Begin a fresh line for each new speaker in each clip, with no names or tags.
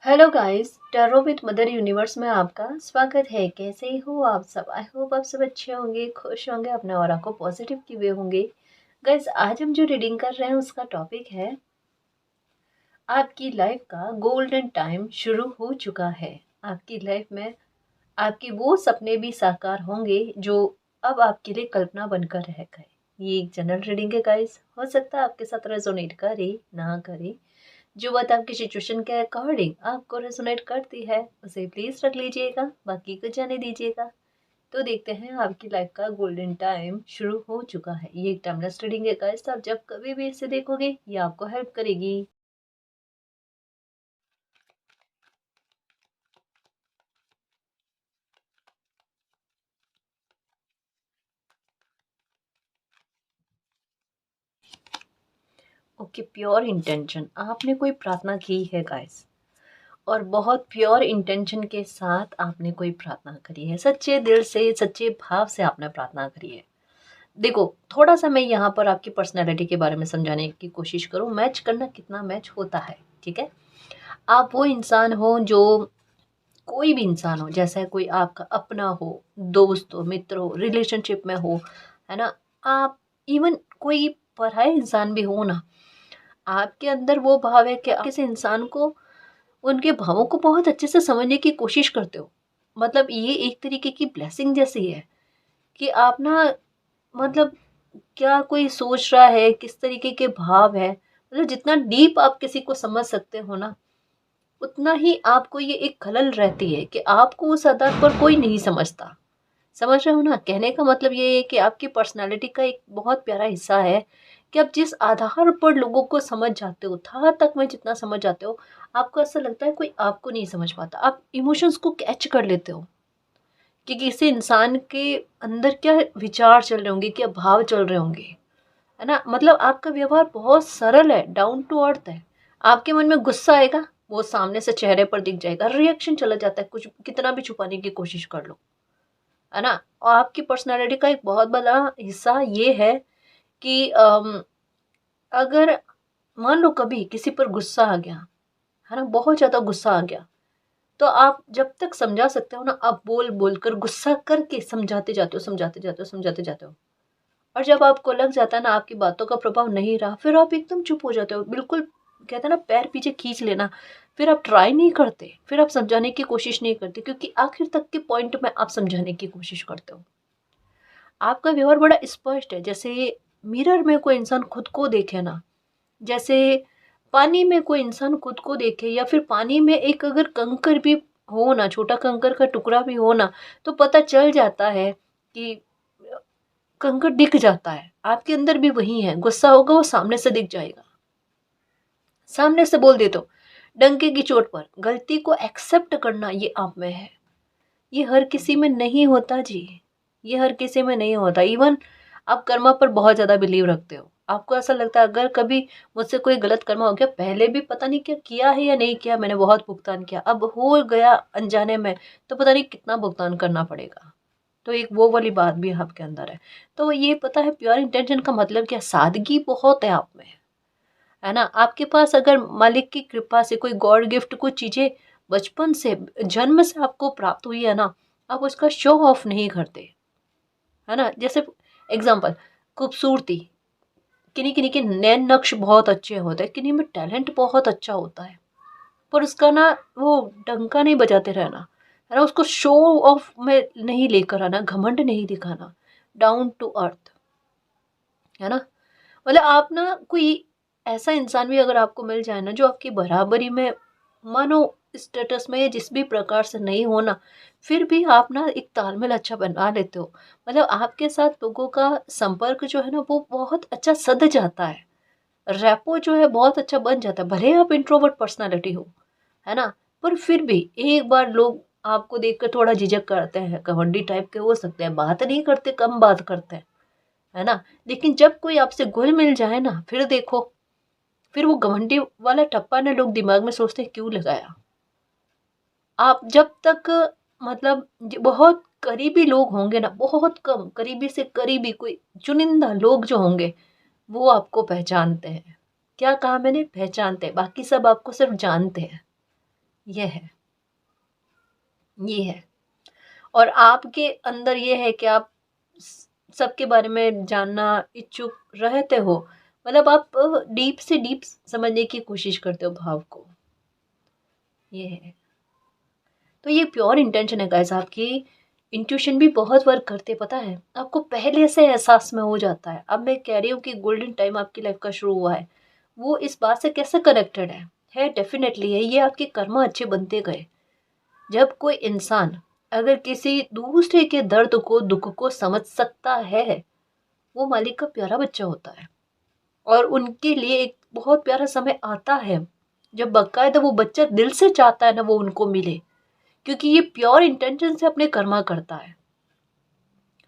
Hello guys, tarot with mother universe में आपका स्वागत है। कैसे हो आप सब? आई होप आप सब अच्छे होंगे, खुश होंगे, अपने ऑरा को पॉजिटिव किए हुए होंगे। गाइस, आज हम जो रीडिंग कर रहे हैं उसका टॉपिक है आपकी लाइफ का गोल्डन टाइम शुरू हो चुका है। आपकी लाइफ में आपके वो सपने भी साकार होंगे जो अब आपके लिए कल्पना बनकर रह गए। ये एक जनरल रीडिंग है गाइस, हो सकता है आपके साथ रेजोनेट करे ना करे। जो बात आपकी सिचुएशन के अकॉर्डिंग आपको रेजोनेट करती है उसे प्लीज रख लीजिएगा, बाकी को जाने दीजिएगा। तो देखते हैं, आपकी लाइफ का गोल्डन टाइम शुरू हो चुका है। ये एक टाइमलेस रीडिंग है गाइस, आप जब कभी भी इसे देखोगे ये आपको हेल्प करेगी। Okay, pure intention. आपने कोई प्रार्थना की है गाइस, और बहुत प्योर इंटेंशन के साथ आपने कोई प्रार्थना करी है। सच्चे दिल से, सच्चे भाव से आपने प्रार्थना करी है। देखो, थोड़ा सा मैं यहाँ पर आपकी पर्सनैलिटी के बारे में समझाने की कोशिश करूँ, मैच करना कितना मैच होता है। ठीक है, आप वो इंसान हो जो, कोई भी इंसान हो, जैसे कोई आपका अपना हो, दोस्त हो, मित्र हो, रिलेशनशिप में हो, है ना। आप इवन कोई पराया इंसान भी हो ना, आपके अंदर वो भाव है कि आप किसी इंसान को, उनके भावों को बहुत अच्छे से समझने की कोशिश करते हो। मतलब ये एक तरीके की ब्लेसिंग जैसी है कि आप ना, मतलब क्या कोई सोच रहा है, किस तरीके के भाव है, मतलब जितना डीप आप किसी को समझ सकते हो ना, उतना ही आपको ये एक खलल रहती है कि आपको उस आधार पर कोई नहीं समझता। समझ रहे हो ना? कहने का मतलब ये है कि आपकी पर्सनालिटी का एक बहुत प्यारा हिस्सा है कि आप जिस आधार पर लोगों को समझ जाते हो, था तक में जितना समझ जाते हो, आपको ऐसा लगता है कोई आपको नहीं समझ पाता। आप इमोशंस को कैच कर लेते हो कि किसी इंसान के अंदर क्या विचार चल रहे होंगे, क्या भाव चल रहे होंगे, है ना। मतलब आपका व्यवहार बहुत सरल है, डाउन टू अर्थ है। आपके मन में गुस्सा आएगा, वो सामने से चेहरे पर दिख जाएगा, रिएक्शन चला जाता है, कुछ कितना भी छुपाने की कोशिश कर लो, है ना। और आपकी पर्सनालिटी का एक बहुत बड़ा हिस्सा ये है कि अगर मान लो कभी किसी पर गुस्सा आ गया, है ना, बहुत ज़्यादा गुस्सा आ गया, तो आप जब तक समझा सकते हो ना, आप बोल बोल कर, गुस्सा करके समझाते जाते हो, समझाते जाते हो, समझाते जाते हो। और जब आपको लग जाता है ना आपकी बातों का प्रभाव नहीं रहा, फिर आप एकदम चुप हो जाते हो, बिल्कुल। कहते हैं ना, पैर पीछे खींच लेना। फिर आप ट्राई नहीं करते, फिर आप समझाने की कोशिश नहीं करते, क्योंकि आखिर तक के पॉइंट में आप समझाने की कोशिश करते हो। आपका व्यवहार बड़ा स्पष्ट है, जैसे मिरर में कोई इंसान खुद को देखे ना, जैसे पानी में कोई इंसान खुद को देखे, या फिर पानी में एक अगर कंकर भी हो ना, छोटा कंकर का टुकड़ा भी हो ना, तो पता चल जाता है कि कंकर दिख जाता है। आपके अंदर भी वही है, गुस्सा होगा वो सामने से दिख जाएगा, सामने से बोल दे तो। डंके की चोट पर गलती को एक्सेप्ट करना ये आप में है। ये हर किसी में नहीं होता जी, ये हर किसी में नहीं होता। इवन आप कर्मा पर बहुत ज़्यादा बिलीव रखते हो, आपको ऐसा लगता है अगर कभी मुझसे कोई गलत कर्मा हो गया, पहले भी पता नहीं क्या किया है या नहीं किया, मैंने बहुत भुगतान किया, अब हो गया अनजाने में, तो पता नहीं कितना भुगतान करना पड़ेगा। तो एक वो वाली बात भी आपके अंदर है। तो ये पता है, प्योर इंटेंशन का मतलब क्या, सादगी बहुत है आप में, है ना। आपके पास अगर मालिक की कृपा से कोई गॉड गिफ्ट, कुछ चीज़ें बचपन से, जन्म से आपको प्राप्त हुई है ना, आप उसका शो ऑफ नहीं करते, है ना। जैसे एग्जाम्पल, खूबसूरती, किन्हीं किन्हीं के नैन नक्श बहुत अच्छे होते हैं, किन्हीं में टैलेंट बहुत अच्छा होता है, पर उसका ना वो डंका नहीं बजाते रहना, है ना। उसको शो ऑफ में नहीं लेकर आना, घमंड नहीं दिखाना, डाउन टू अर्थ, है ना। मतलब आप ना, कोई ऐसा इंसान भी अगर आपको मिल जाए ना जो आपकी बराबरी में, मानो स्टेटस में या जिस भी प्रकार से नहीं हो ना, फिर भी आप ना एक तालमेल अच्छा बना लेते हो। मतलब आपके साथ लोगों का संपर्क जो है ना, वो बहुत अच्छा सध जाता है, रैपो जो है बहुत अच्छा बन जाता है, भले आप इंट्रोवर्ट पर्सनालिटी हो, है ना। पर फिर भी एक बार लोग आपको देखकर थोड़ा झिझक करते हैं, घमंडी टाइप के हो सकते हैं, बात नहीं करते, कम बात करते हैं, है ना। लेकिन जब कोई आपसे घुल मिल जाए ना, फिर देखो, फिर वो घमंडी वाला ठप्पा ना लोग दिमाग में सोचते हैं क्यों लगाया। आप जब तक, मतलब बहुत करीबी लोग होंगे ना, बहुत कम करीबी से करीबी कोई चुनिंदा लोग जो होंगे, वो आपको पहचानते हैं। क्या कहा मैंने? पहचानते हैं, बाकी सब आपको सिर्फ जानते हैं। ये है, ये है। और आपके अंदर ये है कि आप सबके बारे में जानना इच्छुक रहते हो, मतलब आप डीप से डीप समझने की कोशिश करते हो भाव को, ये है। तो ये प्योर इंटेंशन है गाइस। आपकी इंट्यूशन भी बहुत वर्क करते, पता है आपको पहले से एहसास में हो जाता है। अब मैं कह रही हूँ कि गोल्डन टाइम आपकी लाइफ का शुरू हुआ है, वो इस बात से कैसे कनेक्टेड है डेफिनेटली है, ये आपके कर्म अच्छे बनते गए। जब कोई इंसान अगर किसी दूसरे के दर्द को, दुख को समझ सकता है, वो मालिक का प्यारा बच्चा होता है। और उनके लिए एक बहुत प्यारा समय आता है जब बाकायदा वो बच्चा दिल से चाहता है ना वो उनको मिले, क्योंकि ये प्योर इंटेंशन से अपने कर्मा करता है।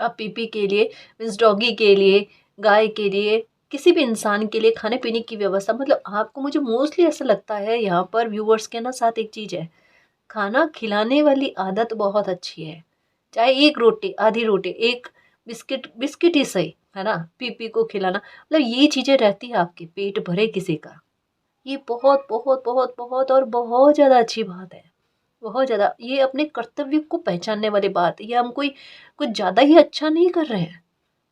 आप पीपी के लिए, मीन्स डॉगी के लिए, गाय के लिए, किसी भी इंसान के लिए खाने पीने की व्यवस्था, मतलब आपको, मुझे मोस्टली ऐसा लगता है यहाँ पर व्यूवर्स के ना साथ एक चीज़ है, खाना खिलाने वाली आदत बहुत अच्छी है। चाहे एक रोटी, आधी रोटी, एक बिस्किट, बिस्किट ही सही है ना, पीपी को खिलाना, मतलब ये चीज़ें रहती है आपके पेट भरे किसी का, ये बहुत बहुत बहुत बहुत और बहुत ज़्यादा अच्छी बात है। बहुत ज़्यादा, ये अपने कर्तव्य को पहचानने वाली बात है। ये हम कोई कुछ ज़्यादा ही अच्छा नहीं कर रहे हैं,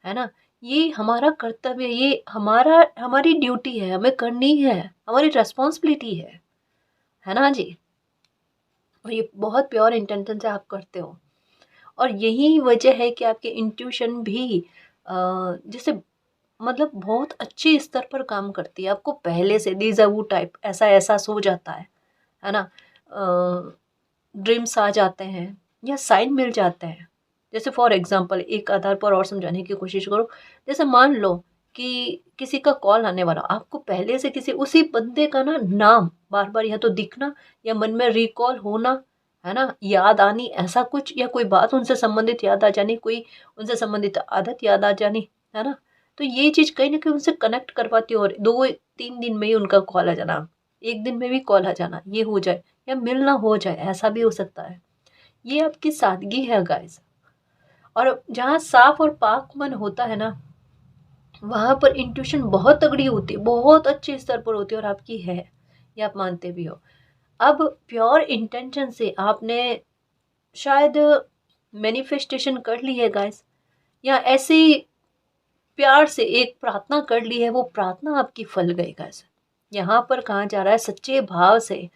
है ना। ये हमारा कर्तव्य, ये हमारी ड्यूटी है, हमें करनी है, हमारी रेस्पॉन्सिबिलिटी है ना जी। और ये बहुत प्योर इंटेंशन से आप करते हो, और यही वजह है कि आपके इंट्यूशन भी जैसे मतलब बहुत अच्छे स्तर पर काम करती है। आपको पहले से डीजा वू टाइप ऐसा एहसास हो जाता है ना। ड्रीम्स आ जाते हैं या साइन मिल जाते हैं। जैसे फॉर एग्जांपल एक आधार पर और समझाने की कोशिश करो। जैसे मान लो कि किसी का कॉल आने वाला, आपको पहले से किसी उसी बंदे का ना नाम बार बार या तो दिखना या मन में रिकॉल होना, है ना, याद आनी, ऐसा कुछ, या कोई बात उनसे संबंधित याद आ जानी, कोई उनसे संबंधित आदत याद आ जानी, है ना। तो ये चीज़ कहीं ना कहीं उनसे कनेक्ट कर पाती है, और 2-3 दिन में ही उनका कॉल आ जाना, एक दिन में भी कॉल आ जाना, ये हो जाए, या मिलना हो जाए, ऐसा भी हो सकता है। ये आपकी सादगी है गाइस। और जहाँ साफ और पाक मन होता है ना, वहां पर इंट्यूशन बहुत तगड़ी होती है, बहुत अच्छे स्तर पर होती है, और आपकी है, ये आप मानते भी हो। अब प्योर इंटेंशन से आपने शायद मैनिफेस्टेशन कर ली है गाइस, या ऐसे ही प्यार से एक प्रार्थना कर ली है, वो प्रार्थना आपकी फल गई गाइस। यहाँ पर कहा जा रहा है सच्चे भाव से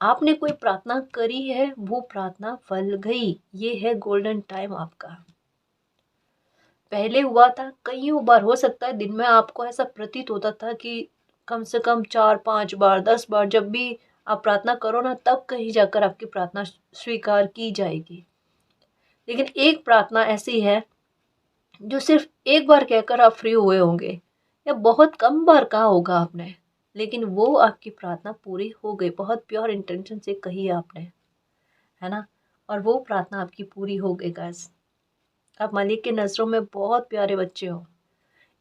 आपने कोई प्रार्थना करी है, वो प्रार्थना फल गई। ये है गोल्डन टाइम आपका। पहले हुआ था कईयों बार, हो सकता है दिन में आपको ऐसा प्रतीत होता था कि कम से कम 4-5 बार, 10 बार, जब भी आप प्रार्थना करो ना, तब कहीं जाकर आपकी प्रार्थना स्वीकार की जाएगी। लेकिन एक प्रार्थना ऐसी है जो सिर्फ एक बार कहकर आप फ्री हुए होंगे, या बहुत कम बार कहा होगा आपने, लेकिन वो आपकी प्रार्थना पूरी हो गई, बहुत प्योर इंटेंशन से कही आपने, है ना। और वो प्रार्थना आपकी पूरी हो गई गाइस। आप मालिक के नज़रों में बहुत प्यारे बच्चे हो।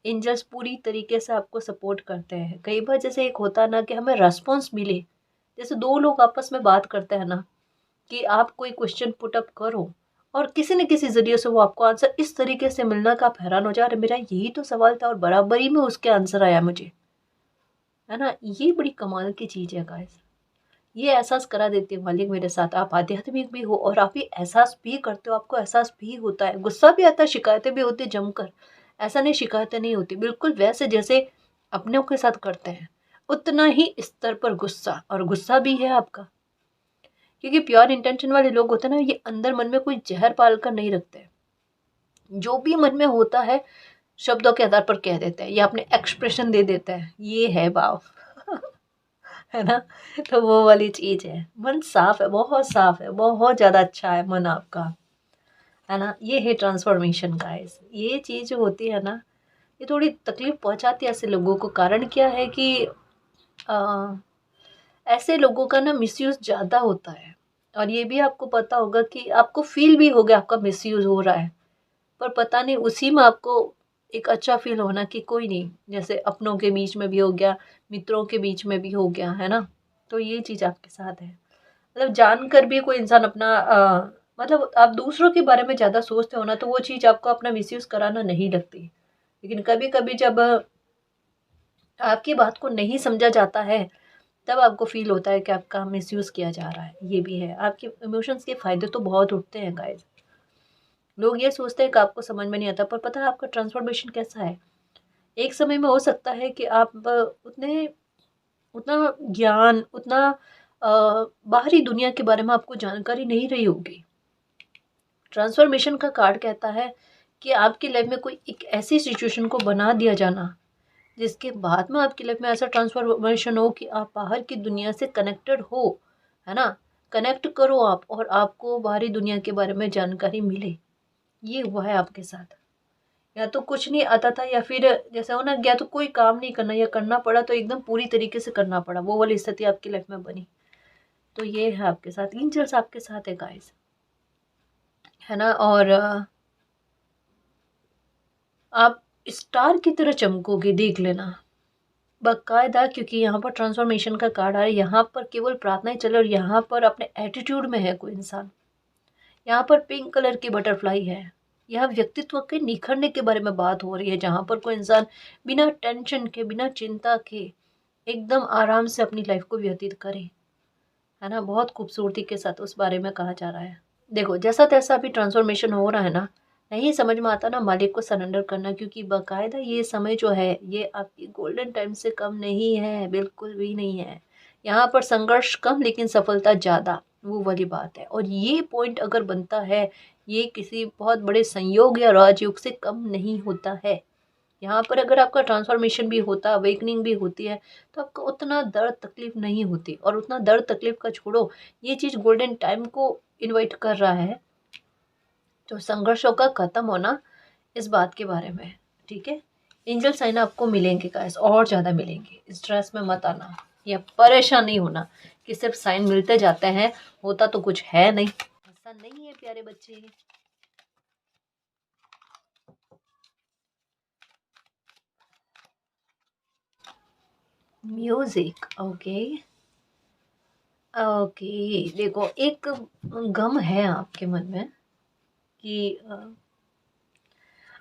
एंजल्स पूरी तरीके से आपको सपोर्ट करते हैं। कई बार जैसे एक होता है ना कि हमें रेस्पॉन्स मिले, जैसे दो लोग आपस में बात करते हैं ना, कि आप कोई क्वेश्चन पुट अप करो और किसी न किसी ज़रिए से वो आपको आंसर इस तरीके से मिलना कि आप हैरान हो जा रहे, मेरा यही तो सवाल था और बराबरी में उसके आंसर आया मुझे, है ना। ये बड़ी कमाल की चीज़ है गाइस। ये एहसास करा देती है मालिक मेरे साथ। आप आध्यात्मिक भी हो और आप ये एहसास भी करते हो, आपको एहसास भी होता है, गुस्सा भी आता है, शिकायतें भी होती है जमकर। ऐसा नहीं शिकायतें नहीं होती, बिल्कुल वैसे जैसे अपनों के साथ करते हैं, उतना ही स्तर पर गुस्सा, और गुस्सा भी है आपका। क्योंकि प्योर इंटेंशन वाले लोग होते हैं ना, ये अंदर मन में कोई जहर पाल कर नहीं रखते। जो भी मन में होता है शब्दों के आधार पर कह देते हैं, या अपने एक्सप्रेशन दे देते हैं, ये है भाव। है ना। तो वो वाली चीज़ है, मन साफ है, बहुत साफ है, बहुत ज़्यादा अच्छा है मन आपका, है ना। ये है ट्रांसफॉर्मेशन गाइस। ये चीज़ जो होती है ना, ये थोड़ी तकलीफ पहुंचाती है ऐसे लोगों को। कारण क्या है कि आ, ऐसे लोगों का ना मिसयूज ज़्यादा होता है, और ये भी आपको पता होगा कि आपको फील भी होगा आपका मिसयूज हो रहा है, पर पता नहीं उसी में आपको एक अच्छा फील होना कि कोई नहीं, जैसे अपनों के बीच में भी हो गया, मित्रों के बीच में भी हो गया, है ना। तो ये चीज़ आपके साथ है। मतलब जानकर भी कोई इंसान अपना मतलब आप दूसरों के बारे में ज़्यादा सोचते हो ना, तो वो चीज़ आपको अपना मिसयूज कराना नहीं लगती। लेकिन कभी कभी जब आपकी बात को नहीं समझा जाता है, तब आपको फील होता है कि आपका मिसयूज़ किया जा रहा है। ये भी है, आपके इमोशंस के फ़ायदे तो बहुत उठते हैं गाइस। लोग ये सोचते हैं कि आपको समझ में नहीं आता, पर पता है आपका ट्रांसफॉर्मेशन कैसा है। एक समय में हो सकता है कि आप उतने उतना ज्ञान, उतना बाहरी दुनिया के बारे में आपको जानकारी नहीं रही होगी। ट्रांसफॉर्मेशन का कार्ड कहता है कि आपकी लाइफ में कोई एक ऐसी सिचुएशन को बना दिया जाना, जिसके बाद में आपकी लाइफ में ऐसा ट्रांसफॉर्मेशन हो कि आप बाहर की दुनिया से कनेक्टेड हो, है ना? कनेक्ट करो आप और आपको बाहरी दुनिया के बारे में जानकारी मिले। ये हुआ है आपके साथ। या तो कुछ नहीं आता था, या फिर जैसा हो ना, या तो कोई काम नहीं करना, या करना पड़ा तो एकदम पूरी तरीके से करना पड़ा, वो वाली स्थिति आपकी लाइफ में बनी। तो ये है आपके साथ, एंजल्स आपके साथ है गाइस, है ना? और आप स्टार की तरह चमकोगे, देख लेना बाकायदा, क्योंकि यहाँ पर ट्रांसफॉर्मेशन का कार्ड आ रहा है। यहाँ पर केवल प्रार्थना ही चले, और यहाँ पर अपने एटीट्यूड में है कोई इंसान। यहाँ पर पिंक कलर की बटरफ्लाई है। यहाँ व्यक्तित्व के निखरने के बारे में बात हो रही है, जहाँ पर कोई इंसान बिना टेंशन के, बिना चिंता के एकदम आराम से अपनी लाइफ को व्यतीत करे, है ना? बहुत खूबसूरती के साथ उस बारे में कहा जा रहा है। देखो, जैसा तैसा अभी ट्रांसफॉर्मेशन हो रहा है ना, नहीं समझ में आता ना, मालिक को सरेंडर करना, क्योंकि बाकायदा ये समय जो है ये आपकी गोल्डन टाइम से कम नहीं है, बिल्कुल भी नहीं है। यहाँ पर संघर्ष कम लेकिन सफलता ज़्यादा, वो वाली बात है। और ये पॉइंट अगर बनता है, ये किसी बहुत बड़े संयोग या राजयोग से कम नहीं होता है। यहाँ पर अगर आपका ट्रांसफॉर्मेशन भी होता, अवेकनिंग भी होती है, तो आपको उतना दर्द तकलीफ नहीं होती। और उतना दर्द तकलीफ का छोड़ो, ये चीज़ गोल्डन टाइम को इनवाइट कर रहा है, तो संघर्षों का खत्म होना, इस बात के बारे में। ठीक है, एंजल साइन आपको मिलेंगे गाइस, और ज़्यादा मिलेंगे। स्ट्रेस में मत आना या परेशान नहीं होना कि सिर्फ साइन मिलते जाते हैं, होता तो कुछ है नहीं। ऐसा नहीं है प्यारे बच्चे। Music, okay. ओके, देखो, एक गम है आपके मन में कि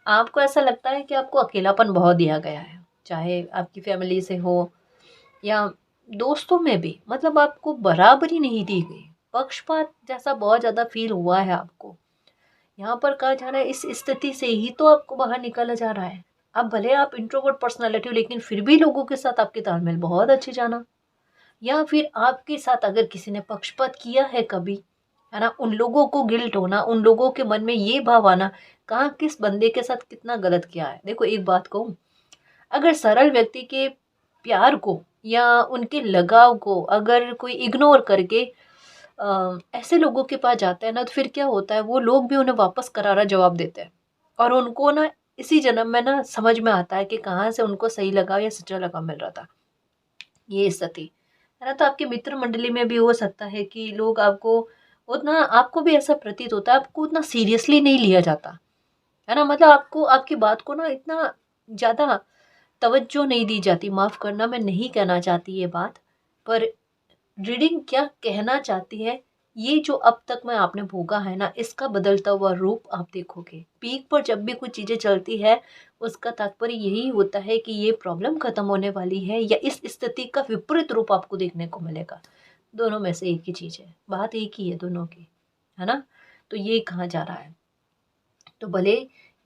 आपको ऐसा लगता है कि आपको अकेलापन बहुत दिया गया है, चाहे आपकी फैमिली से हो या दोस्तों में भी। मतलब आपको बराबरी नहीं दी गई, पक्षपात जैसा बहुत ज़्यादा फील हुआ है आपको। यहाँ पर कहा जा रहा है, इस स्थिति से ही तो आपको बाहर निकाला जा रहा है। अब भले आप इंट्रोवर्ट पर्सनालिटी हो, लेकिन फिर भी लोगों के साथ आपकी तालमेल बहुत अच्छी जाना। या फिर आपके साथ अगर किसी ने पक्षपात किया है कभी, है ना, उन लोगों को गिल्ट होना, उन लोगों के मन में ये भाव आना, कहाँ किस बंदे के साथ कितना गलत किया है। देखो, एक बात कहूँ, अगर सरल व्यक्ति के प्यार को या उनके लगाव को अगर कोई इग्नोर करके ऐसे लोगों के पास जाता है ना, तो फिर क्या होता है, वो लोग भी उन्हें वापस करारा जवाब देते हैं। और उनको ना इसी जन्म में ना समझ में आता है कि कहाँ से उनको सही लगाव या सच्चा लगाव मिल रहा था। ये स्थिति है ना। तो आपके मित्र मंडली में भी हो सकता है कि लोग आपको उतना, आपको भी ऐसा प्रतीत होता है, आपको उतना सीरियसली नहीं लिया जाता, है ना? मतलब आपको आपकी बात को ना इतना ज़्यादा तवज्जो नहीं दी जाती। माफ़ करना, मैं नहीं कहना चाहती ये बात, पर रीडिंग क्या कहना चाहती है, ये जो अब तक मैं आपने भोगा है ना, इसका बदलता हुआ रूप आप देखोगे। पीक पर जब भी कुछ चीज़ें चलती है, उसका तात्पर्य यही होता है कि ये प्रॉब्लम खत्म होने वाली है, या इस स्थिति का विपरीत रूप आपको देखने को मिलेगा। दोनों में से एक ही चीज़ है, बात एक ही है दोनों की, है ना? तो ये कहा जा रहा है। तो भले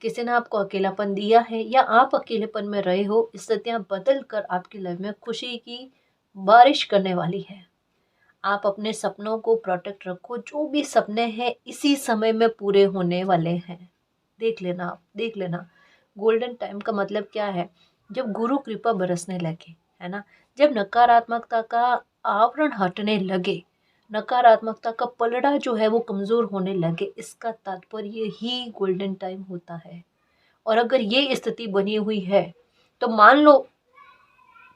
किसी ने आपको अकेलापन दिया है या आप अकेलेपन में रहे हो, स्थितियाँ बदल कर आपकी लाइफ में खुशी की बारिश करने वाली है। आप अपने सपनों को प्रोटेक्ट रखो, जो भी सपने हैं इसी समय में पूरे होने वाले हैं। देख लेना, आप देख लेना। गोल्डन टाइम का मतलब क्या है? जब गुरु कृपा बरसने लगे, है ना, जब नकारात्मकता का आवरण हटने लगे, नकारात्मकता का पलड़ा जो है वो कमजोर होने लगे, इसका तात्पर्य ही गोल्डन टाइम होता है। और अगर ये स्थिति बनी हुई है, तो मान लो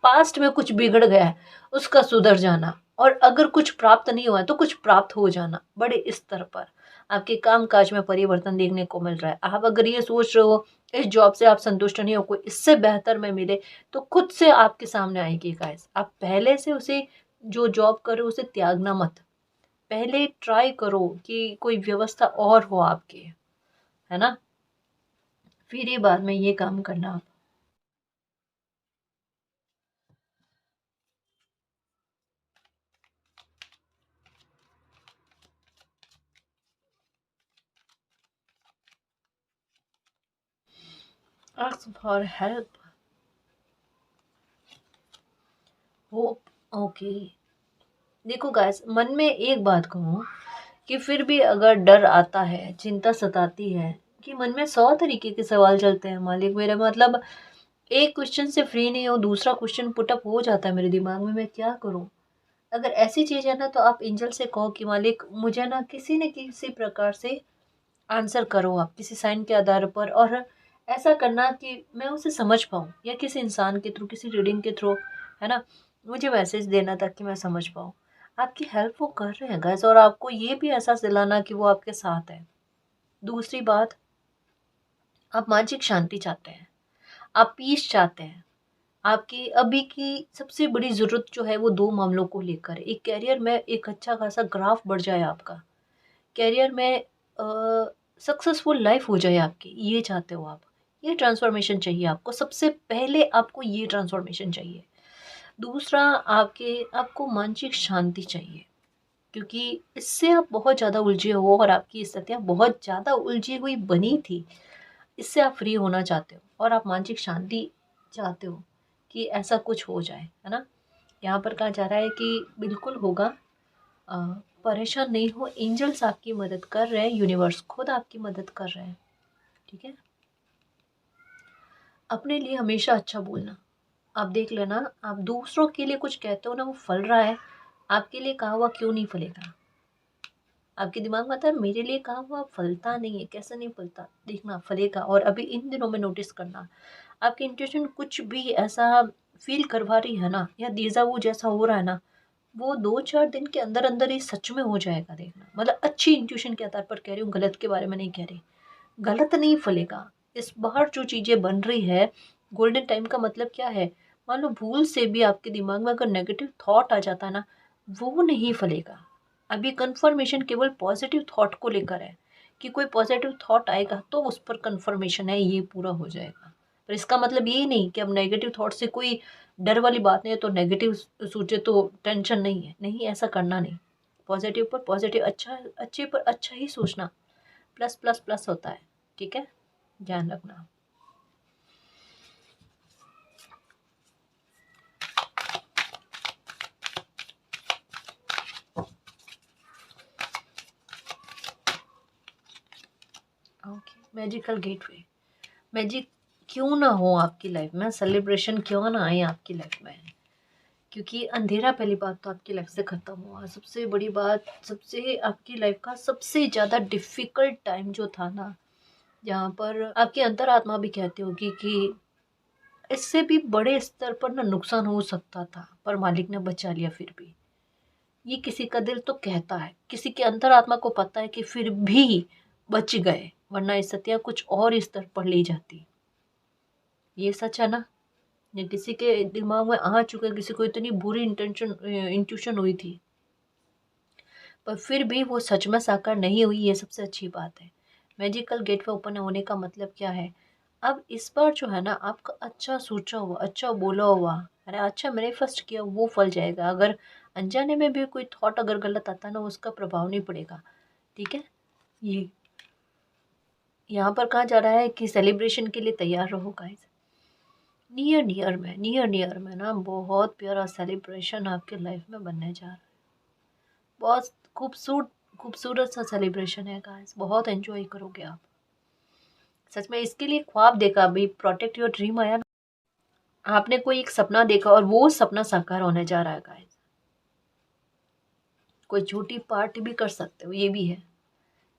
पास्ट में कुछ बिगड़ गया है, उसका सुधर जाना, और अगर कुछ प्राप्त नहीं हुआ है तो कुछ प्राप्त हो जाना, बड़े स्तर पर आपके काम काज में परिवर्तन देखने को मिल रहा है। आप अगर ये सोच रहे हो इस जॉब से आप संतुष्ट नहीं हो, कोई इससे बेहतर में मिले, तो खुद से आपके सामने आएगी गाइस। आप पहले से उसे, जो जॉब करो उसे त्यागना मत। पहले ट्राई करो कि कोई व्यवस्था और हो आपके, है ना, फिर ये बाद में ये काम करना आप। Ask for help, hope, okay. देखो गाइस, मन में एक बात कहूँ कि फिर भी अगर डर आता है, चिंता सताती है, कि मन में 100 तरीके के सवाल चलते हैं मालिक मेरे, मतलब एक क्वेश्चन से फ्री नहीं हो, दूसरा क्वेश्चन पुटअप हो जाता है मेरे दिमाग में, मैं क्या करूँ? अगर ऐसी चीज़ है ना, तो आप एंजल से कहो कि मालिक मुझे ना किसी न किसी प्रकार से आंसर करो, आप किसी साइन के आधार पर, और ऐसा करना कि मैं उसे समझ पाऊँ, या किसी इंसान के थ्रू, किसी रीडिंग के थ्रू, है ना, मुझे मैसेज देना ताकि मैं समझ पाऊँ। आपकी हेल्प वो कर रहे हैं गाइस, और आपको ये भी एहसास दिलाना कि वो आपके साथ है। दूसरी बात, आप मानसिक शांति चाहते हैं, आप पीस चाहते हैं। आपकी अभी की सबसे बड़ी ज़रूरत जो है वो 2 मामलों को लेकर है। एक करियर में एक अच्छा खासा ग्राफ बढ़ जाए आपका, करियर में सक्सेसफुल लाइफ हो जाए आपकी, ये चाहते हो आप। ये ट्रांसफॉर्मेशन चाहिए आपको, सबसे पहले आपको ये ट्रांसफॉर्मेशन चाहिए। दूसरा, आपको मानसिक शांति चाहिए, क्योंकि इससे आप बहुत ज़्यादा उलझे हो और आपकी स्थितियाँ बहुत ज़्यादा उलझी हुई बनी थी। इससे आप फ्री होना चाहते हो और आप मानसिक शांति चाहते हो कि ऐसा कुछ हो जाए, है ना? यहाँ पर कहा जा रहा है कि बिल्कुल होगा। अ, परेशान नहीं हो, एंजल्स आपकी मदद कर रहे हैं, यूनिवर्स खुद आपकी मदद कर रहे हैं, ठीक है? अपने लिए हमेशा अच्छा बोलना। आप देख लेना, आप दूसरों के लिए कुछ कहते हो ना, वो फल रहा है, आपके लिए कहा हुआ क्यों नहीं फलेगा? आपके दिमाग में आता है मेरे लिए कहा हुआ फलता नहीं है, कैसे नहीं फलता? देखना फलेगा, और अभी इन दिनों में नोटिस करना, आपकी इंट्यूशन कुछ भी ऐसा फ़ील करवा रही है ना, या देजा वू जैसा हो रहा है ना, वो 2-4 दिन के अंदर-अंदर ही सच में हो जाएगा, देखना। मतलब अच्छी इंट्यूशन के आधार पर कह रही हूँ, गलत के बारे में नहीं कह रही। गलत नहीं फलेगा। इस बार जो चीज़ें बन रही है, गोल्डन टाइम का मतलब क्या है? मान लो भूल से भी आपके दिमाग में अगर नेगेटिव थॉट आ जाता है ना, वो नहीं फलेगा। अभी कन्फर्मेशन केवल पॉज़िटिव थॉट को लेकर है, कि कोई पॉज़िटिव थॉट आएगा तो उस पर कन्फर्मेशन है, ये पूरा हो जाएगा। पर इसका मतलब ये नहीं कि अब नेगेटिव थॉट से कोई डर वाली बात नहीं है, तो नेगेटिव सोचे तो टेंशन नहीं है। नहीं, ऐसा करना नहीं। पॉज़िटिव पर पॉज़िटिव, अच्छा अच्छे पर अच्छा ही सोचना। प्लस, प्लस, प्लस होता है, ठीक है? ध्यान रखना। Okay, magical gateway. मैजिक क्यों ना हो आपकी लाइफ में, सेलिब्रेशन क्यों ना आए आपकी लाइफ में, क्योंकि अंधेरा पहली बात तो आपकी लाइफ से ख़त्म हुआ। सबसे बड़ी बात, सबसे आपकी लाइफ का सबसे ज़्यादा डिफ़िकल्ट टाइम जो था ना, जहाँ पर आपकी अंतरात्मा भी कहती होगी कि इससे भी बड़े स्तर पर ना नुकसान हो सकता था, पर मालिक ने बचा लिया फिर भी। ये किसी का दिल तो कहता है, किसी के अंतरात्मा को पता है कि फिर भी बच गए, वरना स्थितियाँ कुछ और स्तर पर ले जाती। ये सच है ना? या किसी के दिमाग में आ चुका है, किसी को इतनी बुरी इंट्यूशन हुई थी, पर फिर भी वो सच में साकार नहीं हुई, ये सबसे अच्छी बात है। मैजिकल गेटवे ओपन होने का मतलब क्या है? अब इस बार जो है ना, आपका अच्छा सोचा हुआ, अच्छा बोला हुआ, है ना, अच्छा मैनिफेस्ट किया वो फल जाएगा। अगर अनजाने में भी कोई थॉट अगर गलत आता है ना, उसका प्रभाव नहीं पड़ेगा, ठीक है? ये यहाँ पर कहा जा रहा है कि सेलिब्रेशन के लिए तैयार रहो गाइस। नियर नियर में ना बहुत प्यारा सेलिब्रेशन आपके लाइफ में बनने जा रहा है। बहुत खूबसूरत खूबसूरत सा सेलिब्रेशन है गाइस, बहुत एंजॉय करोगे आप। सच में इसके लिए ख्वाब देखा, अभी प्रोटेक्ट योर ड्रीम आया ना, आपने कोई एक सपना देखा और वो सपना साकार होने जा रहा है गाइस। कोई छोटी पार्टी भी कर सकते हो, ये भी है,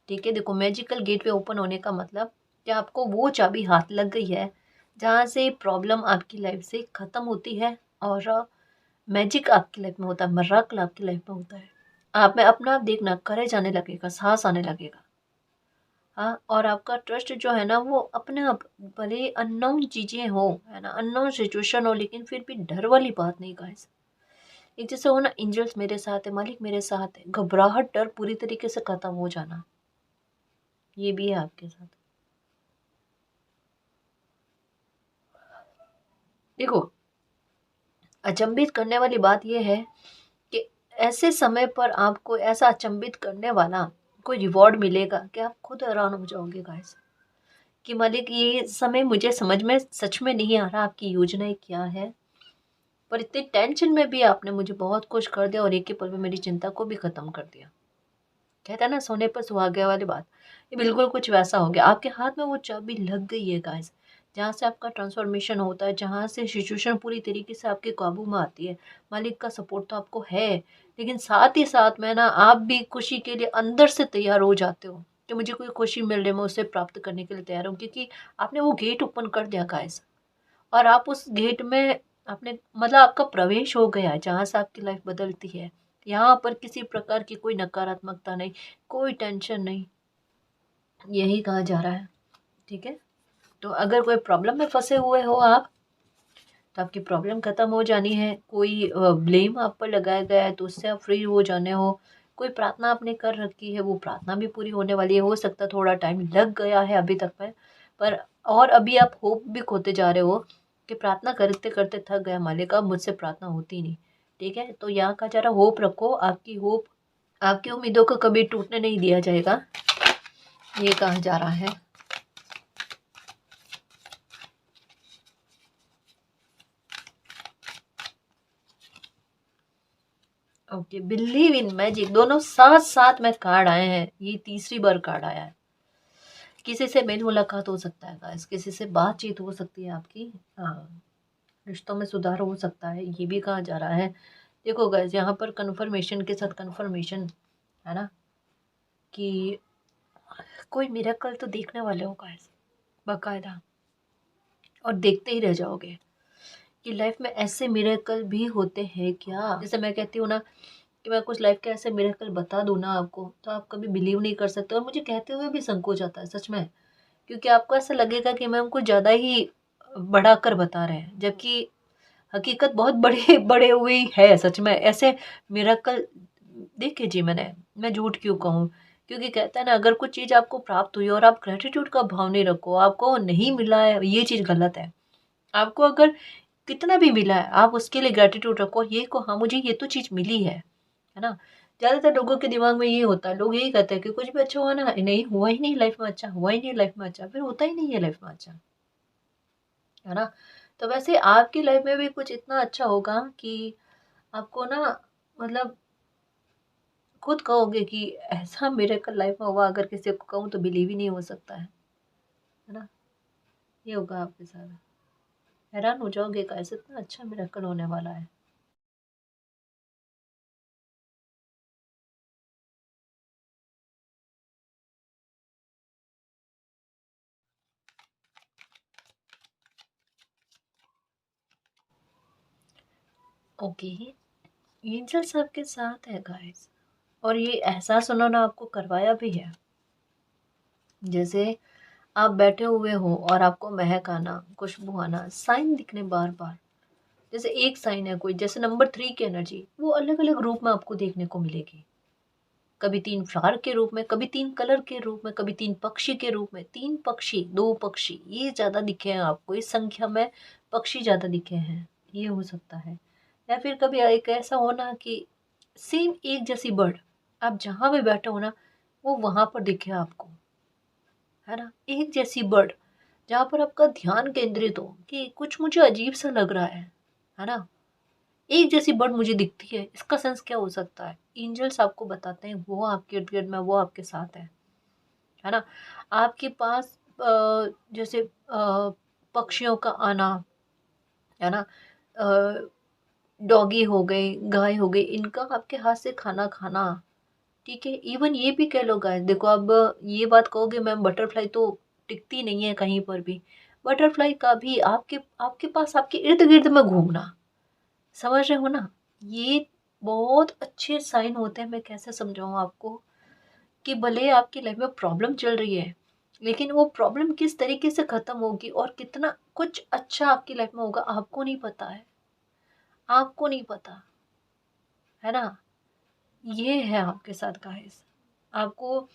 ठीक है? देखो, मैजिकल गेटवे ओपन होने का मतलब कि आपको वो चाबी हाथ लग गई है, जहाँ से प्रॉब्लम आपकी लाइफ से ख़त्म होती है, और मैजिक आपकी लाइफ में होता है, मिरेकल आपकी लाइफ में होता है। आप में अपना आप देखना, करेज आने लगेगा, साहस आने लगेगा। हाँ, और आपका ट्रस्ट जो है ना, वो अपने आप, भले अननोन चीज़ें हो, है ना, अननोन सिचुएशन हो, लेकिन फिर भी डर वाली बात नहीं गाइस। एक जैसे हो ना, एंजल्स मेरे साथ है, मालिक मेरे साथ है, घबराहट, डर पूरी तरीके से खत्म हो जाना, ये भी है आपके साथ। देखो, अचंभित करने वाली बात यह है कि ऐसे समय पर आपको ऐसा अचंभित करने वाला कोई रिवॉर्ड मिलेगा कि आप खुद हैरान हो जाओगे गाइस। कि मालिक ये समय मुझे समझ में सच में नहीं आ रहा आपकी योजनाएँ क्या है, पर इतनी टेंशन में भी आपने मुझे बहुत कुछ कर दिया और एक ही पल में मेरी चिंता को भी ख़त्म कर दिया। कहते हैं ना सोने पर सुहागा वाली बात, ये बिल्कुल कुछ वैसा हो गया। आपके हाथ में वो चाबी लग गई है गाइस, जहाँ से आपका ट्रांसफॉर्मेशन होता है, जहाँ से सिचुएशन पूरी तरीके से आपके काबू में आती है। मालिक का सपोर्ट तो आपको है, लेकिन साथ ही साथ में ना आप भी खुशी के लिए अंदर से तैयार हो जाते हो कि मुझे कोई खुशी मिल रही है, मैं उसे प्राप्त करने के लिए तैयार हूँ, क्योंकि आपने वो गेट ओपन कर दिया गाइस। और आप उस गेट में आपने मतलब आपका प्रवेश हो गया है, जहाँ से आपकी लाइफ बदलती है। यहाँ पर किसी प्रकार की कोई नकारात्मकता नहीं, कोई टेंशन नहीं, यही कहा जा रहा है। ठीक है, तो अगर कोई प्रॉब्लम में फंसे हुए हो आप, तो आपकी प्रॉब्लम खत्म हो जानी है। कोई ब्लेम आप पर लगाया गया है तो उससे आप फ्री हो जाने हो। कोई प्रार्थना आपने कर रखी है, वो प्रार्थना भी पूरी होने वाली है। हो सकता है थोड़ा टाइम लग गया है अभी तक में, पर और अभी आप होप भी खोते जा रहे हो कि प्रार्थना करते करते थक गया मालिक, अब मुझसे प्रार्थना होती नहीं। ठीक है, तो यहाँ का जरा होप रखो, आपकी होप, आपकी उम्मीदों को कभी टूटने नहीं दिया जाएगा, ये कहा जा रहा है। ओके, बिलीव इन मैजिक, दोनों साथ साथ में कार्ड आए हैं, ये तीसरी बार कार्ड आया है। किसी से मेल मुलाकात हो सकता है गाइस, किसी से बातचीत हो सकती है आपकी, हाँ, रिश्तों में सुधार हो सकता है, ये भी कहा जा रहा है। देखो गाइस, यहाँ पर कन्फर्मेशन के साथ कन्फर्मेशन है ना, कि कोई मिरेकल तो देखने वाले हो गाइस, बाकायदा, और देखते ही रह जाओगे कि लाइफ में ऐसे मिरेकल भी होते हैं क्या। जैसे मैं कहती हूँ ना कि मैं कुछ लाइफ के ऐसे मिरेकल बता दूँ ना आपको, तो आप कभी बिलीव नहीं कर सकते, और मुझे कहते हुए भी संकोच आता है सच में, क्योंकि आपको ऐसा लगेगा कि मैं उनको ज़्यादा ही बढ़ा कर बता रहे हैं, जबकि हकीकत बहुत बड़े बड़े हुई है सच में। ऐसे मिरेकल देखे जी मैंने, मैं झूठ क्यों कहूँ, क्योंकि कहता है ना, अगर कुछ चीज़ आपको प्राप्त हुई और आप ग्रेटिट्यूड का भाव नहीं रखो, आपको नहीं मिला है, ये चीज़ गलत है। आपको अगर कितना भी मिला है, आप उसके लिए ग्रेटिट्यूड रखो, ये को हाँ मुझे ये तो चीज़ मिली है ना। ज़्यादातर लोगों के दिमाग में ये होता है, लोग यही कहते हैं कि कुछ भी अच्छा हुआ ना, नहीं हुआ ही नहीं लाइफ में अच्छा, हुआ ही नहीं लाइफ में अच्छा, फिर होता ही नहीं है लाइफ में अच्छा, है ना। तो वैसे आपकी लाइफ में भी कुछ इतना अच्छा होगा कि आपको ना, मतलब खुद कहोगे कि ऐसा मिरेकल लाइफ में हुआ, अगर किसी को कहूँ तो बिलीव ही नहीं हो सकता है ना। ये होगा आपके साथ, हैरान हो जाओगे कैसे इतना अच्छा मिरेकल होने वाला है। ओके, एंजल्स आपके साथ है गाइस, और ये एहसास उन्होंने आपको करवाया भी है। जैसे आप बैठे हुए हो और आपको महक आना, खुशबू आना, साइन दिखने बार बार। जैसे एक साइन है कोई, जैसे नंबर 3 की एनर्जी, वो अलग अलग रूप में आपको देखने को मिलेगी। कभी 3 फ्लावर के रूप में, कभी 3 कलर के रूप में, कभी 3 पक्षी के रूप में। 3 पक्षी, 2 पक्षी, ये ज़्यादा दिखे हैं आपको, इस संख्या में पक्षी ज़्यादा दिखे हैं, ये हो सकता है। या फिर कभी एक ऐसा होना कि सेम एक जैसी बर्ड, आप जहाँ भी बैठे हो ना, वो वहाँ पर दिखे आपको, है ना। एक जैसी बर्ड, जहाँ पर आपका ध्यान केंद्रित हो कि कुछ मुझे अजीब सा लग रहा है ना। एक जैसी बर्ड मुझे दिखती है, इसका सेंस क्या हो सकता है। एंजल्स आपको बताते हैं, वो आपके इर्द गिर्द में, वो आपके साथ है ना। आपके पास जैसे पक्षियों का आना, है ना, डॉगी हो गए, गाय हो गई, इनका आपके हाथ से खाना खाना। ठीक है, इवन ये भी कह लो गाइस, देखो अब ये बात कहोगे मैम बटरफ्लाई तो टिकती नहीं है कहीं पर भी। बटरफ्लाई का भी आपके आपके पास, आपके इर्द गिर्द में घूमना, समझ रहे हो ना, ये बहुत अच्छे साइन होते हैं। मैं कैसे समझाऊं आपको, कि भले आपकी लाइफ में प्रॉब्लम चल रही है, लेकिन वो प्रॉब्लम किस तरीके से खत्म होगी और कितना कुछ अच्छा आपकी लाइफ में होगा, आपको नहीं पता है, आपको नहीं पता, है ना। ये है आपके साथ गाइस। आपको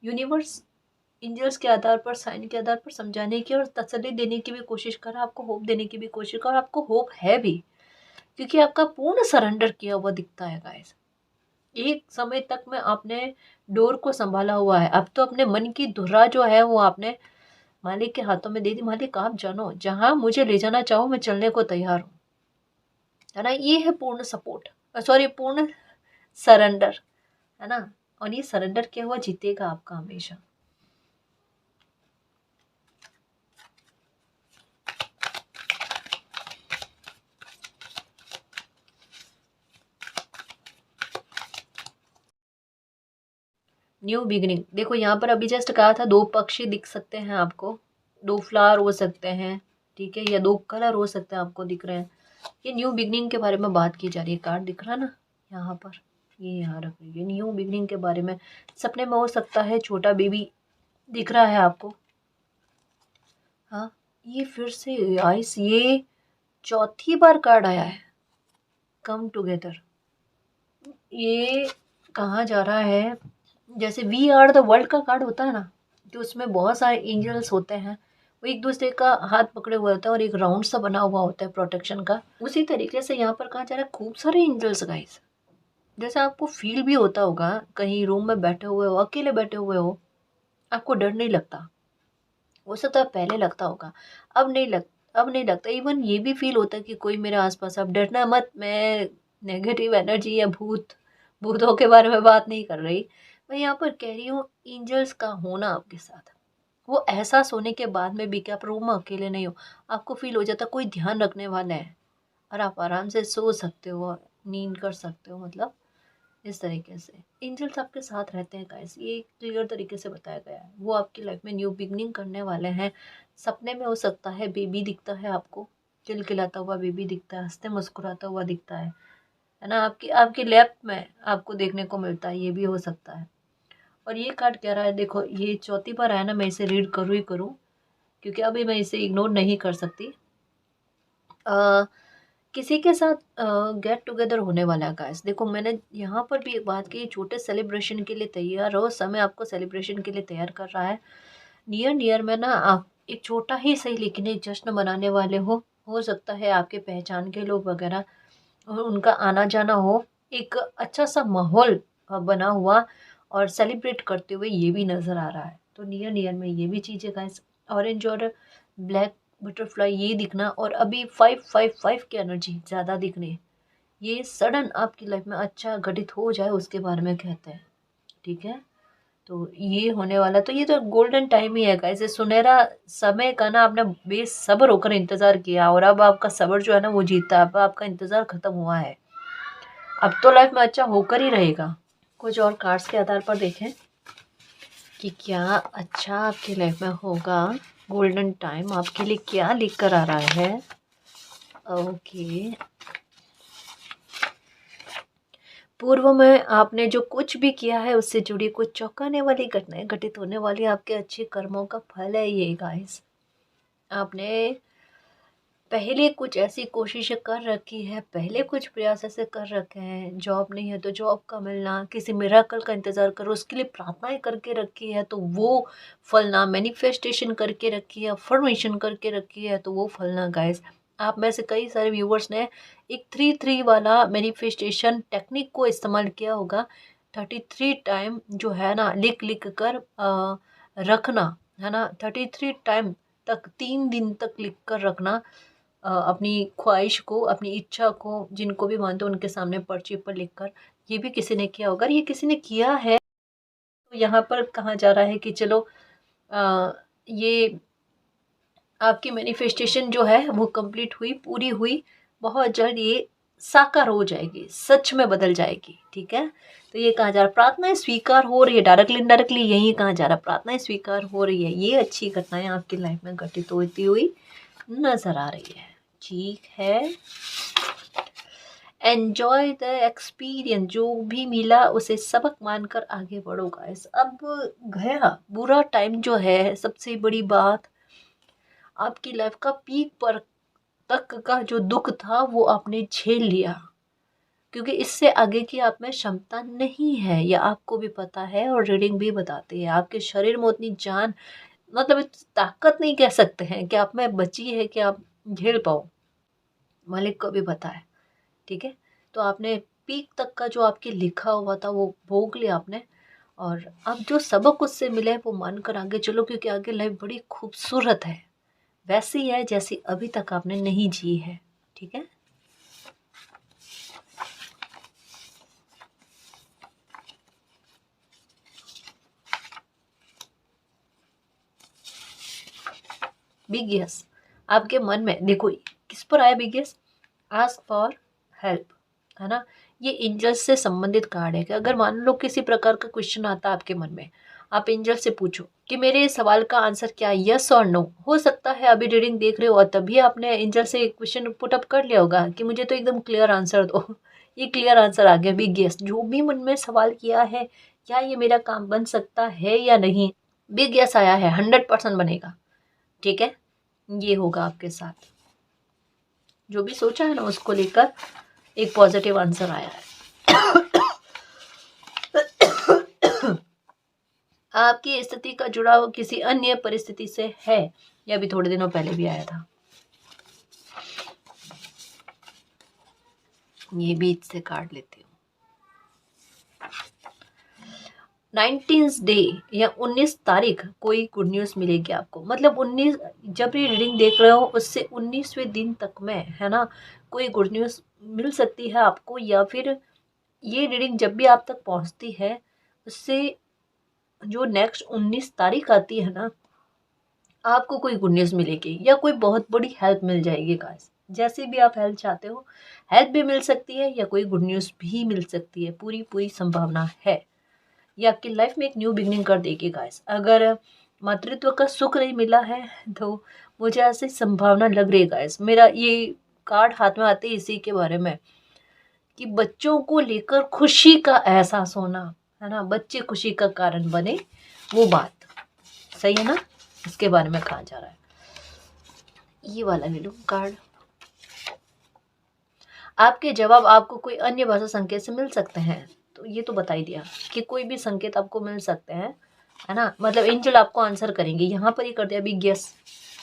यूनिवर्स एंजल्स के आधार पर, साइन के आधार पर समझाने की और तसल्ली देने की भी कोशिश कर रहा है, आपको होप देने की भी कोशिश कर, और आपको होप है भी, क्योंकि आपका पूर्ण सरेंडर किया हुआ दिखता है गाइस। एक समय तक में आपने डोर को संभाला हुआ है, अब तो अपने मन की धुरा जो है वो आपने मालिक के हाथों में दे दी, मालिक आप जानो, जहाँ मुझे ले जाना चाहो मैं चलने को तैयार हूँ, है ना। ये है पूर्ण सपोर्ट, सॉरी पूर्ण सरेंडर, है ना। और ये सरेंडर किया हुआ जीतेगा आपका हमेशा। न्यू बिगिनिंग, देखो यहाँ पर अभी जस्ट कहा था 2 पक्षी दिख सकते हैं आपको, 2 फ्लावर हो सकते हैं, ठीक है, या 2 कलर हो सकते हैं आपको दिख रहे हैं। ये न्यू बिगिनिंग के बारे में बात की जा रही है। कार्ड दिख रहा ना यहाँ पर, ये यहाँ रख रही है, न्यू बिगिनिंग के बारे में। सपने में हो सकता है छोटा बेबी दिख रहा है आपको। हाँ, ये फिर से आइस, ये चौथी बार कार्ड आया है, कम टुगेदर। ये कहा जा रहा है जैसे वी आर द वर्ल्ड का कार्ड होता है ना, तो उसमें बहुत सारे एंजल्स होते हैं, वो एक दूसरे का हाथ पकड़े हुए होता है और एक राउंड सा बना हुआ होता है प्रोटेक्शन का। उसी तरीके से यहाँ पर कहा जा रहा है खूब सारे एंजल्स गाइस। जैसे आपको फील भी होता होगा, कहीं रूम में बैठे हुए हो, अकेले बैठे हुए हो, आपको डर नहीं लगता, हो सकता है पहले लगता होगा, अब नहीं लगता। इवन ये भी फील होता है कि कोई मेरे आसपास, अब डरना मत, मैं नेगेटिव एनर्जी या भूतों के बारे में बात नहीं कर रही, मैं यहाँ पर कह रही हूँ एंजल्स का होना आपके साथ। वो एहसास होने के बाद में भी कि आप रूम में अकेले नहीं हो, आपको फील हो जाता कोई ध्यान रखने वाला है, और आप आराम से सो सकते हो, नींद कर सकते हो, मतलब इस तरीके से एंजल्स आपके साथ रहते हैं गाइस। ये क्लियर तरीके से बताया गया है। वो आपकी लाइफ में न्यू बिगनिंग करने वाले हैं। सपने में हो सकता है बेबी दिखता है आपको, खिलखिलाता हुआ बेबी दिखता है, हंसते मुस्कुराता हुआ दिखता है ना, आपकी आपकी लैप में आपको देखने को मिलता है, ये भी हो सकता है। और ये कार्ड कह रहा है, देखो ये चौथी बार आया ना, मैं इसे रीड करूँ ही करूँ, क्योंकि अभी मैं इसे इग्नोर नहीं कर सकती। किसी के साथ गेट टुगेदर होने वाला है गाइस। देखो मैंने यहाँ पर भी एक बात की, छोटे सेलिब्रेशन के लिए तैयार रहो, समय आपको सेलिब्रेशन के लिए तैयार कर रहा है। नियर नियर में ना आप एक छोटा ही सही लेकिन एक जश्न मनाने वाले हो सकता है आपके पहचान के लोग वगैरह और उनका आना जाना हो, एक अच्छा सा माहौल बना हुआ और सेलिब्रेट करते हुए ये भी नज़र आ रहा है। तो नियर नियर में ये भी चीज़ें गाइस, ऑरेंज और ब्लैक बटरफ्लाई ये दिखना, और अभी 555 की एनर्जी ज़्यादा दिखनी, ये सडन आपकी लाइफ में अच्छा घटित हो जाए उसके बारे में कहते हैं, ठीक है। तो ये होने वाला, तो ये तो गोल्डन टाइम ही है गाइस, सुनहरा समय का ना आपने बेसब्र होकर इंतज़ार किया, और अब आपका सब्र जो है ना वो जीता, अब आपका इंतज़ार ख़त्म हुआ है, अब तो लाइफ में अच्छा होकर ही रहेगा। कुछ और कार्ड्स के आधार पर देखें कि क्या अच्छा आपकी लाइफ में होगा। गोल्डन टाइम आपके लिए क्या लिख कर आ रहा है। ओके, पूर्व में आपने जो कुछ भी किया है उससे जुड़ी कुछ चौंकाने वाली घटनाएं घटित होने वाली, आपके अच्छे कर्मों का फल है ये गाइस। आपने पहले कुछ ऐसी कोशिशें कर रखी है, पहले कुछ प्रयास ऐसे कर रखे हैं, जॉब नहीं है तो जॉब का मिलना, किसी मिराकल का इंतज़ार करो, उसके लिए प्रार्थनाएं करके रखी है तो वो फलना, मैनिफेस्टेशन करके रखी है, अफर्मेशन करके रखी है तो वो फलना गाइस। आप में से कई सारे व्यूवर्स ने एक 3-3 वाला मैनिफेस्टेशन टेक्निक को इस्तेमाल किया होगा। 33 टाइम जो है ना लिख लिख कर रखना, है ना, 33 टाइम तक 3 दिन तक लिख कर रखना, अपनी ख्वाहिश को, अपनी इच्छा को, जिनको भी मानते हो उनके सामने पर्ची पर लिखकर। ये भी किसी ने किया होगा, ये किसी ने किया है तो यहाँ पर कहा जा रहा है कि चलो ये आपकी मैनिफेस्टेशन जो है वो कंप्लीट हुई, पूरी हुई, बहुत जल्द ये साकार हो जाएगी, सच में बदल जाएगी, ठीक है। तो ये कहा जा रहा है प्रार्थनाएं स्वीकार हो रही है, डायरेक्टली इनडायरेक्टली यही कहा जा रहा है, प्रार्थनाएं स्वीकार हो रही है, ये अच्छी घटनाएं आपकी लाइफ में घटित होती हुई नजर आ रही है, ठीक है। एन्जॉय द एक्सपीरियंस, जो भी मिला उसे सबक मानकर आगे बढ़ो गाइस। अब गया बुरा टाइम जो है, सबसे बड़ी बात आपकी लाइफ का पीक पर तक का जो दुख था वो आपने झेल लिया, क्योंकि इससे आगे की आप में क्षमता नहीं है, या आपको भी पता है और रीडिंग भी बताती है, आपके शरीर में उतनी जान, मतलब ताकत नहीं कह सकते हैं कि आप में बची है कि आप झेल पाओ, मालिक को भी पता है, ठीक है। तो आपने पीक तक का जो आपके लिखा हुआ था वो भोग लिया आपने, और अब जो सबक उससे मिला है वो मानकर आगे चलो, क्योंकि आगे लाइफ बड़ी खूबसूरत है, वैसी है जैसी अभी तक आपने नहीं जी है। ठीक है। बिग यस, आपके मन में देखो किस पर आया big yes, ask for help, है ना। ये एंजल से संबंधित कार्ड है कि अगर मान लो किसी प्रकार का क्वेश्चन आता है आपके मन में, आप एंजल से पूछो कि मेरे इस सवाल का आंसर क्या है, यस और नो। हो सकता है अभी रीडिंग देख रहे हो और तभी आपने एंजल से क्वेश्चन पुट अप कर लिया होगा कि मुझे तो एकदम क्लियर आंसर दो। ये क्लियर आंसर आ गया बिग यस। जो भी मन में सवाल किया है, क्या ये मेरा काम बन सकता है या नहीं, बिग यस आया है, 100% बनेगा। ठीक है, ये होगा आपके साथ। जो भी सोचा है ना उसको लेकर एक पॉजिटिव आंसर आया है। आपकी स्थिति का जुड़ाव किसी अन्य परिस्थिति से है, या अभी थोड़े दिनों पहले भी आया था। ये बीच से काट लेती हूँ। 19th डे या 19 तारीख कोई गुड न्यूज़ मिलेगी आपको। मतलब 19, जब ये रीडिंग देख रहे हो उससे 19वें दिन तक में, है ना, कोई गुड न्यूज़ मिल सकती है आपको। या फिर ये रीडिंग जब भी आप तक पहुंचती है उससे जो नेक्स्ट 19 तारीख आती है ना, आपको कोई गुड न्यूज़ मिलेगी या कोई बहुत बड़ी हेल्प मिल जाएगी गाइस। जैसे भी आप हेल्प चाहते हो, हेल्प भी मिल सकती है या कोई गुड न्यूज़ भी मिल सकती है, पूरी पूरी संभावना है। ये आपकी लाइफ में एक न्यू बिगनिंग कर देगी गाइस। अगर मातृत्व का सुख नहीं मिला है तो मुझे ऐसी संभावना लग रही है गाइस। मेरा ये कार्ड हाथ में आते ही इसी के बारे में, कि बच्चों को लेकर खुशी का एहसास होना, है ना, बच्चे खुशी का कारण बने, वो बात सही है ना। इसके बारे में कहा जा रहा है। ये वाला ले लो कार्ड। आपके जवाब आपको कोई अन्य भाषा संकेत से मिल सकते हैं, तो ये तो बता ही दिया कि कोई भी संकेत आपको मिल सकते हैं, है ना। मतलब एंजल आपको आंसर करेंगे, यहाँ पर ही कर दिया अभी गेस।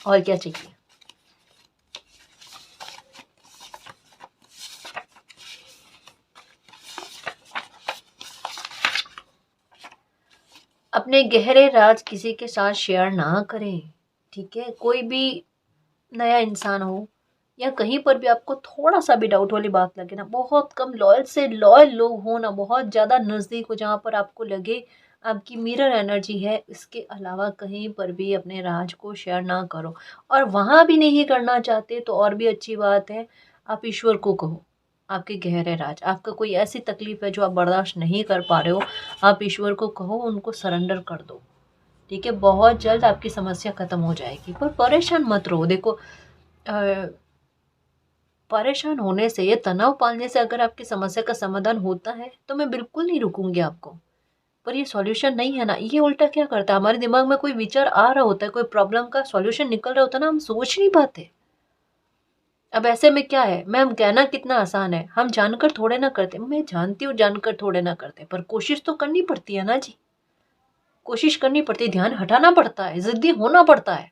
और क्या चाहिए। अपने गहरे राज किसी के साथ शेयर ना करें। ठीक है, कोई भी नया इंसान हो या कहीं पर भी आपको थोड़ा सा भी डाउट वाली बात लगे ना, बहुत कम लॉयल से लॉयल लोग हो ना, बहुत ज़्यादा नज़दीक हो जहाँ पर आपको लगे आपकी मिरर एनर्जी है, इसके अलावा कहीं पर भी अपने राज को शेयर ना करो। और वहाँ भी नहीं करना चाहते तो और भी अच्छी बात है, आप ईश्वर को कहो आपके गहरे राज। आपका कोई ऐसी तकलीफ है जो आप बर्दाश्त नहीं कर पा रहे हो, आप ईश्वर को कहो, उनको सरेंडर कर दो। ठीक है, बहुत जल्द आपकी समस्या खत्म हो जाएगी। पर परेशान मत रहो। देखो परेशान होने से या तनाव पालने से अगर आपकी समस्या का समाधान होता है तो मैं बिल्कुल नहीं रुकूंगी आपको। पर ये सॉल्यूशन नहीं है ना। ये उल्टा क्या करता है, हमारे दिमाग में कोई विचार आ रहा होता है, कोई प्रॉब्लम का सॉल्यूशन निकल रहा होता है ना, हम सोच नहीं पाते। अब ऐसे में क्या है, मैम कहना कितना आसान है, हम जानकर थोड़े ना करते। मैं जानती हूँ जानकर थोड़े ना करते, पर कोशिश तो करनी पड़ती है ना जी। कोशिश करनी पड़ती है, ध्यान हटाना पड़ता है, जिद्दी होना पड़ता है।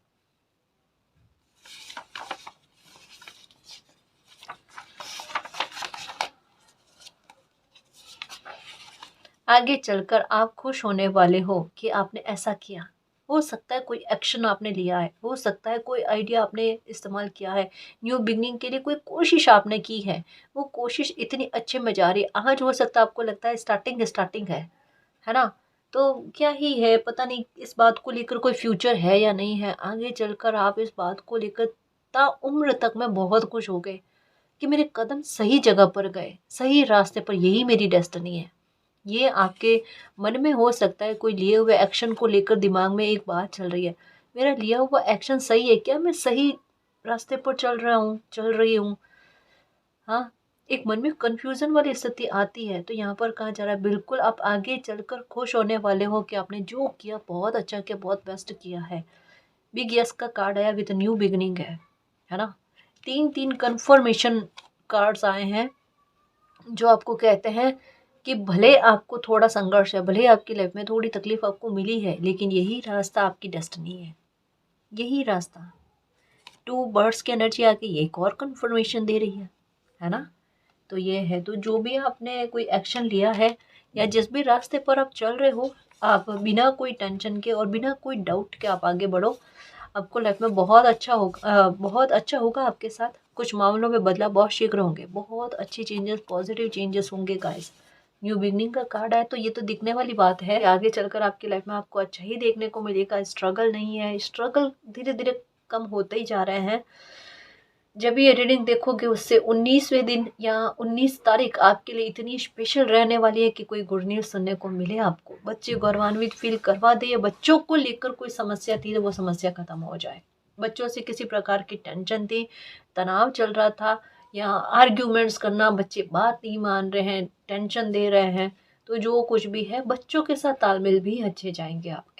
आगे चलकर आप खुश होने वाले हो कि आपने ऐसा किया। हो सकता है कोई एक्शन आपने लिया है, हो सकता है कोई आइडिया आपने इस्तेमाल किया है, न्यू बिगनिंग के लिए कोई कोशिश आपने की है, वो कोशिश इतनी अच्छे में जा रही है। आज हो सकता है आपको लगता है स्टार्टिंग स्टार्टिंग है ना। तो क्या ही है, पता नहीं इस बात को लेकर कोई फ्यूचर है या नहीं है। आगे चलकर आप इस बात को लेकर ताउम्र तक में बहुत खुश हो गए कि मेरे कदम सही जगह पर गए, सही रास्ते पर, यही मेरी डेस्टिनी है। ये आपके मन में हो सकता है कोई लिए हुए एक्शन को लेकर दिमाग में एक बात चल रही है, मेरा लिया हुआ एक्शन सही है क्या, मैं सही रास्ते पर चल रहा हूँ, चल रही हूँ। हाँ, एक मन में कंफ्यूजन वाली स्थिति आती है, तो यहाँ पर कहा जा रहा है बिल्कुल आप आगे चलकर खुश होने वाले हो कि आपने जो किया बहुत अच्छा किया, बहुत बेस्ट किया है। बिग यस का कार्ड आया विद न्यू बिगनिंग है ना। 3 कंफर्मेशन कार्ड्स आए हैं जो आपको कहते हैं कि भले आपको थोड़ा संघर्ष है, भले आपकी लाइफ में थोड़ी तकलीफ आपको मिली है, लेकिन यही रास्ता आपकी डेस्टिनी है, यही रास्ता। 2 बर्ड्स की एनर्जी आके ये एक और कंफर्मेशन दे रही है ना। तो ये है, तो जो भी आपने कोई एक्शन लिया है या जिस भी रास्ते पर आप चल रहे हो, आप बिना कोई टेंशन के और बिना कोई डाउट के आप आगे बढ़ो। आपको लाइफ में बहुत अच्छा होगा आपके साथ। कुछ मामलों में बदलाव बहुत शीघ्र होंगे, बहुत अच्छी चेंजेस, पॉजिटिव चेंजेस होंगे गाइस। न्यू बिगनिंग का कार्ड आया तो ये तो दिखने वाली बात है, आगे चलकर आपकी लाइफ में आपको अच्छा ही देखने को मिलेगा। स्ट्रगल नहीं है, स्ट्रगल धीरे धीरे कम होते ही जा रहे हैं। जब ये रीडिंग देखोगे उससे 19वें दिन या 19 तारीख आपके लिए इतनी स्पेशल रहने वाली है कि कोई गुड न्यूज़ सुनने को मिले आपको। बच्चे गौरवान्वित फील करवा दे, बच्चों को लेकर कोई समस्या थी तो वो समस्या खत्म हो जाए। बच्चों से किसी प्रकार की टेंशन थी, तनाव चल रहा था या आर्ग्यूमेंट्स करना, बच्चे बात नहीं मान रहे हैं, टेंशन दे रहे हैं, तो जो कुछ भी है बच्चों के साथ तालमेल भी अच्छे जाएंगे आपके।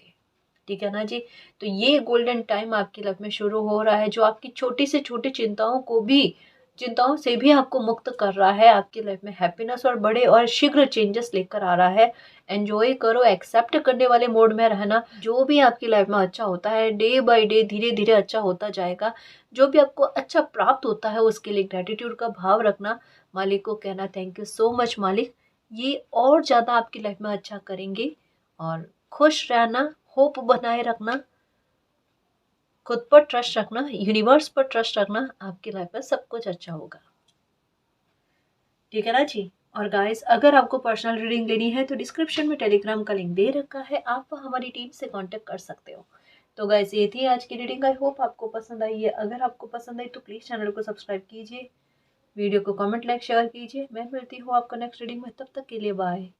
ठीक है ना जी। तो ये गोल्डन टाइम आपकी लाइफ में शुरू हो रहा है, जो आपकी छोटी से छोटी चिंताओं से भी आपको मुक्त कर रहा है। आपकी लाइफ में हैप्पीनेस और बड़े और शीघ्र चेंजेस लेकर आ रहा है। एंजॉय करो, एक्सेप्ट करने वाले मोड में रहना। जो भी आपकी लाइफ में अच्छा होता है, डे बाय डे धीरे धीरे अच्छा होता जाएगा। जो भी आपको अच्छा प्राप्त होता है उसके लिए ग्रेटिट्यूड का भाव रखना। मालिक को कहना थैंक यू सो मच मालिक, ये और ज़्यादा आपकी लाइफ में अच्छा करेंगे। और खुश रहना, होप बनाए रखना, खुद पर ट्रस्ट रखना, यूनिवर्स पर ट्रस्ट रखना, आपकी लाइफ में सब कुछ अच्छा होगा। ठीक है ना जी। और गाइस, अगर आपको पर्सनल रीडिंग लेनी है तो डिस्क्रिप्शन में टेलीग्राम का लिंक दे रखा है, आप हमारी टीम से कांटेक्ट कर सकते हो। तो गाइस, ये थी आज की रीडिंग। आई होप आपको पसंद आई है। अगर आपको पसंद आई तो प्लीज़ चैनल को सब्सक्राइब कीजिए, वीडियो को कमेंट, लाइक, शेयर कीजिए। मैं मिलती हूँ आपको नेक्स्ट रीडिंग में, तब तक के लिए बाय।